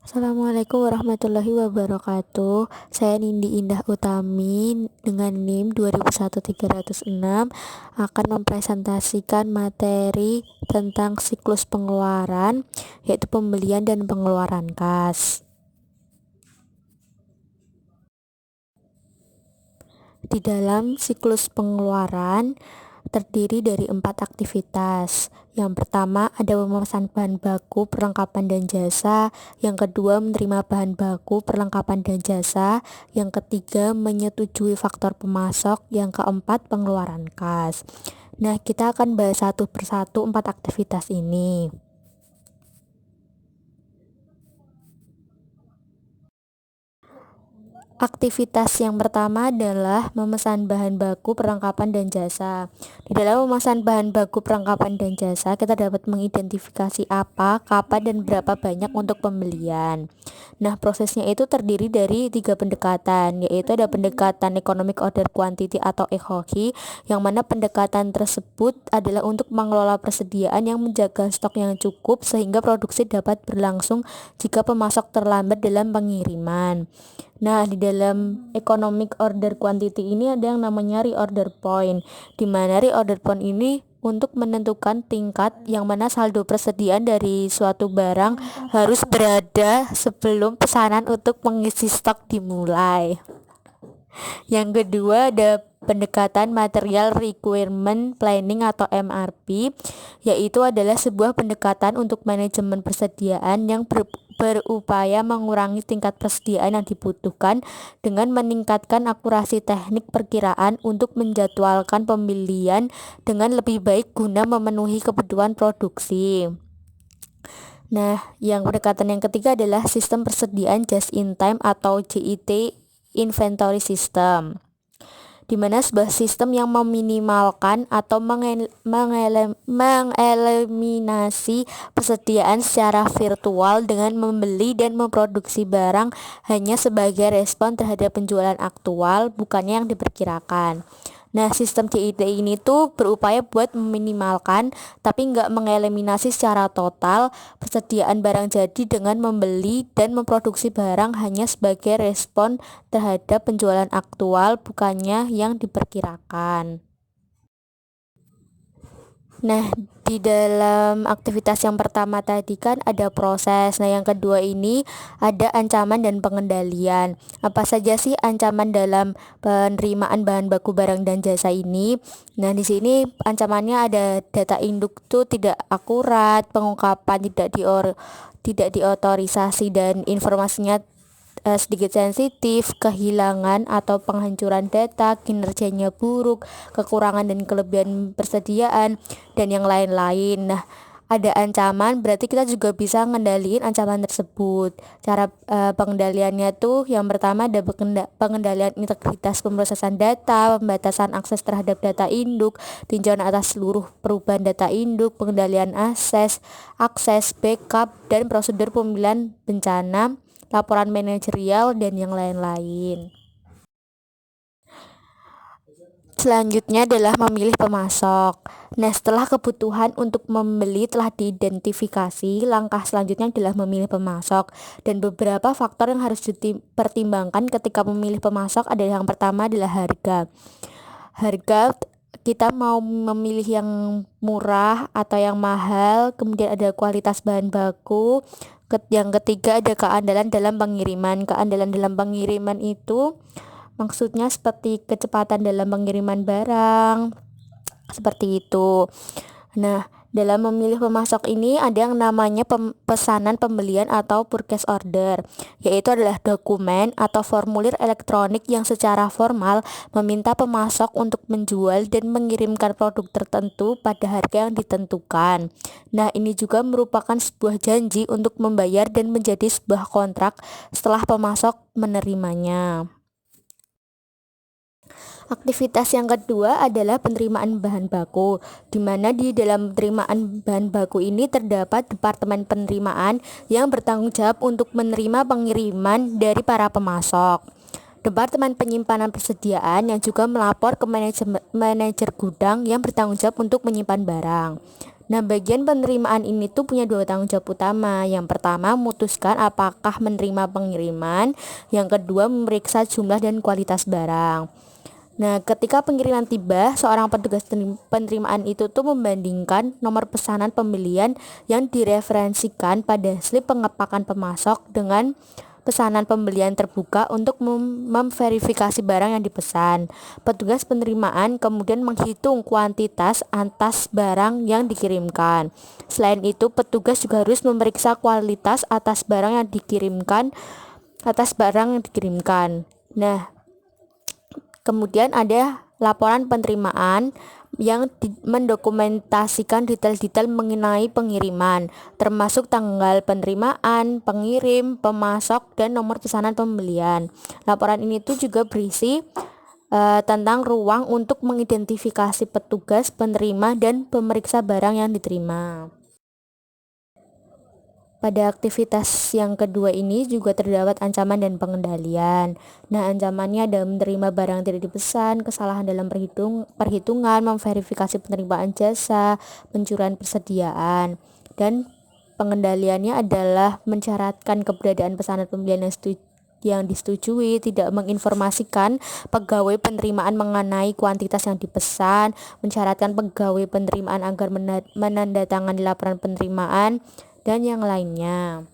Assalamualaikum warahmatullahi wabarakatuh. Saya Nindi Indah Utami dengan NIM 21306 akan mempresentasikan materi tentang siklus pengeluaran, yaitu pembelian dan pengeluaran kas. Di dalam siklus pengeluaran terdiri dari 4 aktivitas. Yang pertama ada pemesan bahan baku, perlengkapan dan jasa. Yang kedua menerima bahan baku, perlengkapan dan jasa. Yang ketiga menyetujui faktor pemasok. Yang keempat pengeluaran kas. Nah, kita akan bahas satu persatu 4 aktivitas ini. Aktivitas yang pertama adalah memesan bahan baku, perlengkapan, dan jasa. Di dalam memesan bahan baku, perlengkapan, dan jasa, kita dapat mengidentifikasi apa, kapan, dan berapa banyak untuk pembelian. Nah, prosesnya itu terdiri dari 3 pendekatan, yaitu ada pendekatan Economic Order Quantity atau EOQ, yang mana pendekatan tersebut adalah untuk mengelola persediaan yang menjaga stok yang cukup sehingga produksi dapat berlangsung jika pemasok terlambat dalam pengiriman. Nah, di dalam economic order quantity ini ada yang namanya reorder point, di mana reorder point ini untuk menentukan tingkat yang mana saldo persediaan dari suatu barang harus berada sebelum pesanan untuk mengisi stok dimulai. Yang kedua ada pendekatan Material Requirement Planning atau MRP, yaitu adalah sebuah pendekatan untuk manajemen persediaan yang berupaya mengurangi tingkat persediaan yang dibutuhkan dengan meningkatkan akurasi teknik perkiraan untuk menjadwalkan pembelian dengan lebih baik guna memenuhi kebutuhan produksi. Nah, yang pendekatan yang ketiga adalah sistem persediaan just in time atau JIT Inventory System, di mana sebuah sistem yang meminimalkan atau mengeliminasi persediaan secara virtual dengan membeli dan memproduksi barang hanya sebagai respon terhadap penjualan aktual, bukannya yang diperkirakan. Nah, sistem JIT ini tuh berupaya buat meminimalkan tapi nggak mengeliminasi secara total persediaan barang jadi dengan membeli dan memproduksi barang hanya sebagai respon terhadap penjualan aktual, bukannya yang diperkirakan. Nah, di dalam aktivitas yang pertama tadi kan ada proses. Nah, yang kedua ini ada ancaman dan pengendalian. Apa saja sih ancaman dalam penerimaan bahan baku barang dan jasa ini? Nah, di sini ancamannya ada data induk tuh tidak akurat, pengungkapan tidak diotorisasi dan informasinya sedikit sensitif, kehilangan atau penghancuran data, kinerjanya buruk, kekurangan dan kelebihan persediaan, dan yang lain-lain. Nah, ada ancaman berarti kita juga bisa ngendaliin ancaman tersebut. Cara pengendaliannya tuh yang pertama ada pengendalian integritas pemrosesan data, pembatasan akses terhadap data induk, tinjauan atas seluruh perubahan data induk, pengendalian akses, backup, dan prosedur pemilihan bencana, laporan manajerial, dan yang lain-lain. Selanjutnya adalah memilih pemasok. Nah, setelah kebutuhan untuk membeli telah diidentifikasi, langkah selanjutnya adalah memilih pemasok. Dan beberapa faktor yang harus dipertimbangkan ketika memilih pemasok adalah yang pertama adalah harga. Kita mau memilih yang murah atau yang mahal, kemudian ada kualitas bahan baku. Yang ketiga ada keandalan dalam pengiriman. Keandalan dalam pengiriman itu maksudnya seperti kecepatan dalam pengiriman barang, seperti itu. Nah, dalam memilih pemasok ini ada yang namanya pesanan pembelian atau purchase order, yaitu adalah dokumen atau formulir elektronik yang secara formal meminta pemasok untuk menjual dan mengirimkan produk tertentu pada harga yang ditentukan. Nah, ini juga merupakan sebuah janji untuk membayar dan menjadi sebuah kontrak setelah pemasok menerimanya. Aktivitas yang kedua adalah penerimaan bahan baku, di mana di dalam penerimaan bahan baku ini terdapat departemen penerimaan yang bertanggung jawab untuk menerima pengiriman dari para pemasok. Departemen penyimpanan persediaan yang juga melapor ke manajer gudang yang bertanggung jawab untuk menyimpan barang. Nah, bagian penerimaan ini tuh punya dua tanggung jawab utama. Yang pertama, memutuskan apakah menerima pengiriman. Yang kedua, memeriksa jumlah dan kualitas barang. Nah, ketika pengiriman tiba, seorang petugas penerimaan itu tuh membandingkan nomor pesanan pembelian yang direferensikan pada slip pengepakan pemasok dengan pesanan pembelian terbuka untuk memverifikasi barang yang dipesan. Petugas penerimaan kemudian menghitung kuantitas atas barang yang dikirimkan. Selain itu, petugas juga harus memeriksa kualitas atas barang yang dikirimkan. Nah, kemudian ada laporan penerimaan yang mendokumentasikan detail-detail mengenai pengiriman, termasuk tanggal penerimaan, pengirim, pemasok, dan nomor pesanan pembelian. Laporan ini tuh juga berisi tentang ruang untuk mengidentifikasi petugas penerima dan pemeriksa barang yang diterima. Pada aktivitas yang kedua ini juga terdapat ancaman dan pengendalian. Nah, ancamannya adalah menerima barang tidak dipesan, kesalahan dalam perhitungan, memverifikasi penerimaan jasa, pencurian persediaan. Dan pengendaliannya adalah mensyaratkan keberadaan pesanan pembelian yang disetujui, tidak menginformasikan pegawai penerimaan mengenai kuantitas yang dipesan, mensyaratkan pegawai penerimaan agar menandatangani laporan penerimaan, dan yang lainnya.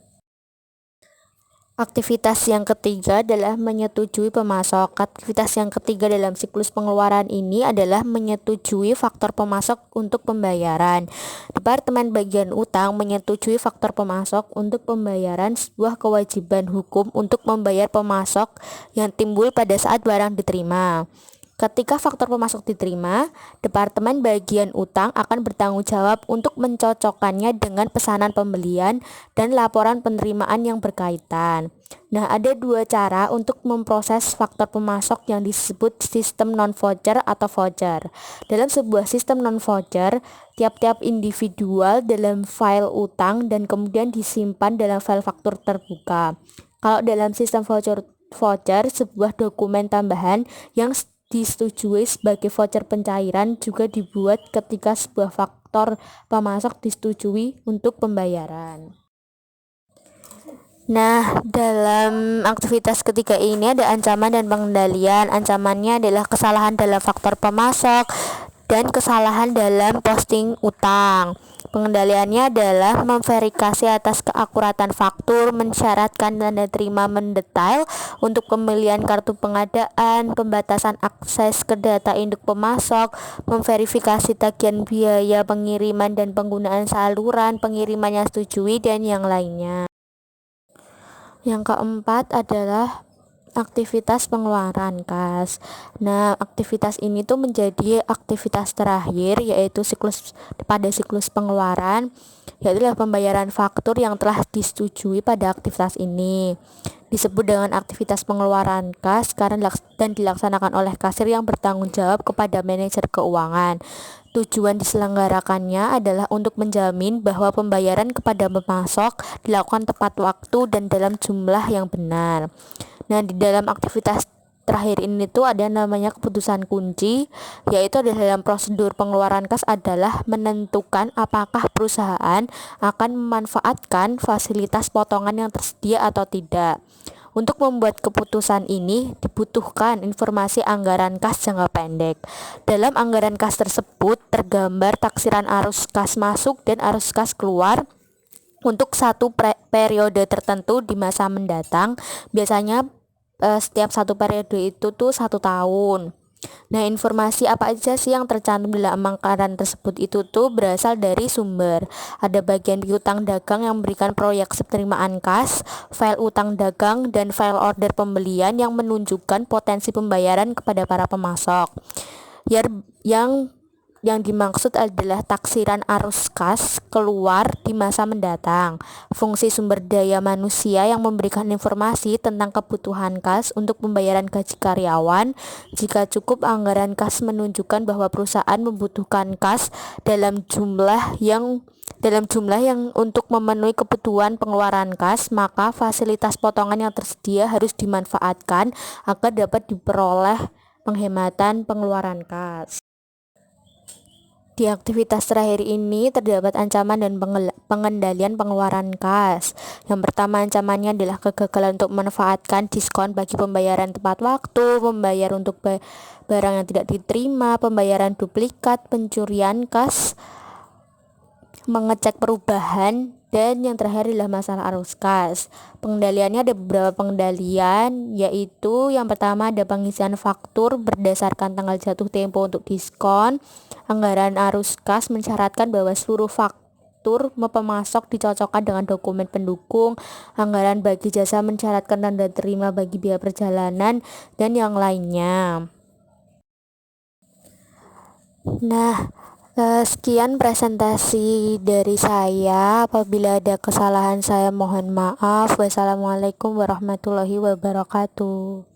Aktivitas yang ketiga adalah menyetujui pemasok. Aktivitas yang ketiga dalam siklus pengeluaran ini adalah menyetujui faktor pemasok untuk pembayaran. Departemen Bagian Utang menyetujui faktor pemasok untuk pembayaran sebuah kewajiban hukum untuk membayar pemasok yang timbul pada saat barang diterima. Ketika faktor pemasok diterima, Departemen Bagian Utang akan bertanggung jawab untuk mencocokkannya dengan pesanan pembelian dan laporan penerimaan yang berkaitan. Nah, ada dua cara untuk memproses faktor pemasok yang disebut sistem non-voucher atau voucher. Dalam sebuah sistem non-voucher, tiap-tiap individual dalam file utang dan kemudian disimpan dalam file faktur terbuka. Kalau dalam sistem voucher, sebuah dokumen tambahan yang disetujui sebagai voucher pencairan juga dibuat ketika sebuah faktor pemasok disetujui untuk pembayaran. Nah, dalam aktivitas ketiga ini ada ancaman dan pengendalian. Ancamannya adalah kesalahan dalam faktor pemasok dan kesalahan dalam posting utang. Pengendaliannya adalah memverifikasi atas keakuratan faktur, mensyaratkan tanda terima mendetail untuk pembelian kartu pengadaan, pembatasan akses ke data induk pemasok, memverifikasi tagihan biaya pengiriman dan penggunaan saluran pengiriman yang setujui, dan yang lainnya. Yang keempat adalah aktivitas pengeluaran kas. Nah, aktivitas ini tuh menjadi aktivitas terakhir, yaitu pada siklus pengeluaran, yaitu pembayaran faktur yang telah disetujui pada aktivitas ini. Disebut dengan aktivitas pengeluaran kas karena dilaksanakan oleh kasir yang bertanggung jawab kepada manajer keuangan. Tujuan diselenggarakannya adalah untuk menjamin bahwa pembayaran kepada pemasok dilakukan tepat waktu dan dalam jumlah yang benar. Nah, di dalam aktivitas terakhir ini tuh ada namanya keputusan kunci, yaitu dalam prosedur pengeluaran kas adalah menentukan apakah perusahaan akan memanfaatkan fasilitas potongan yang tersedia atau tidak. Untuk membuat keputusan ini dibutuhkan informasi anggaran kas jangka pendek. Dalam anggaran kas tersebut tergambar taksiran arus kas masuk dan arus kas keluar untuk satu periode tertentu di masa mendatang. Biasanya setiap satu periode itu tuh 1 tahun. Nah, informasi apa aja sih yang tercantum dalam anggaran tersebut itu tuh berasal dari sumber. Ada bagian piutang dagang yang memberikan proyeksi penerimaan kas, file utang dagang, dan file order pembelian yang menunjukkan potensi pembayaran kepada para pemasok. Yang dimaksud adalah taksiran arus kas keluar di masa mendatang. Fungsi sumber daya manusia yang memberikan informasi tentang kebutuhan kas untuk pembayaran gaji karyawan. Jika cukup anggaran kas menunjukkan bahwa perusahaan membutuhkan kas dalam jumlah yang untuk memenuhi kebutuhan pengeluaran kas, maka fasilitas potongan yang tersedia harus dimanfaatkan agar dapat diperoleh penghematan pengeluaran kas. Di aktivitas terakhir ini terdapat ancaman dan pengendalian pengeluaran kas. Yang pertama, ancamannya adalah kegagalan untuk memanfaatkan diskon bagi pembayaran tepat waktu, pembayar untuk barang yang tidak diterima, pembayaran duplikat, pencurian kas, mengecek perubahan, dan yang terakhir adalah masalah arus kas. Pengendaliannya ada beberapa pengendalian, yaitu yang pertama ada pengisian faktur berdasarkan tanggal jatuh tempo untuk diskon. Anggaran arus kas mensyaratkan bahwa seluruh faktur pemasok dicocokkan dengan dokumen pendukung. Anggaran bagi jasa mensyaratkan tanda terima bagi biaya perjalanan dan yang lainnya. Nah, sekian presentasi dari saya. Apabila ada kesalahan saya mohon maaf. Wassalamualaikum warahmatullahi wabarakatuh.